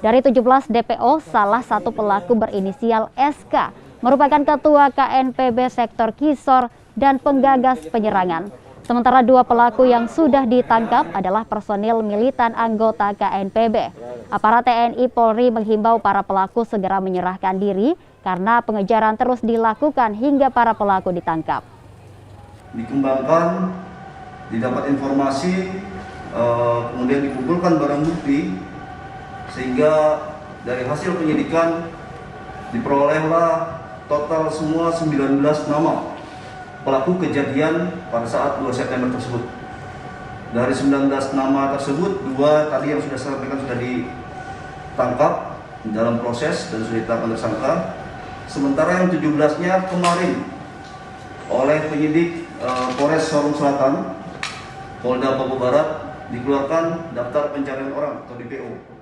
Dari 17 DPO, salah satu pelaku berinisial SK merupakan ketua KNPB sektor Kisor dan penggagas penyerangan. Sementara 2 pelaku yang sudah ditangkap adalah personil militan anggota KNPB. Aparat TNI Polri menghimbau para pelaku segera menyerahkan diri karena pengejaran terus dilakukan hingga para pelaku ditangkap. Dikembangkan, didapat informasi, kemudian dikumpulkan barang bukti, sehingga dari hasil penyidikan diperolehlah total semua 19 nama pelaku kejadian pada saat 2 September tersebut. Dari 19 nama tersebut, 2 tadi yang sudah saya sampaikan sudah ditangkap dalam proses dan sudah ditetapkan tersangka. Sementara yang 17-nya kemarin oleh penyidik Polres Sorong Selatan, Polda Papua Barat, dikeluarkan daftar pencarian orang atau DPO.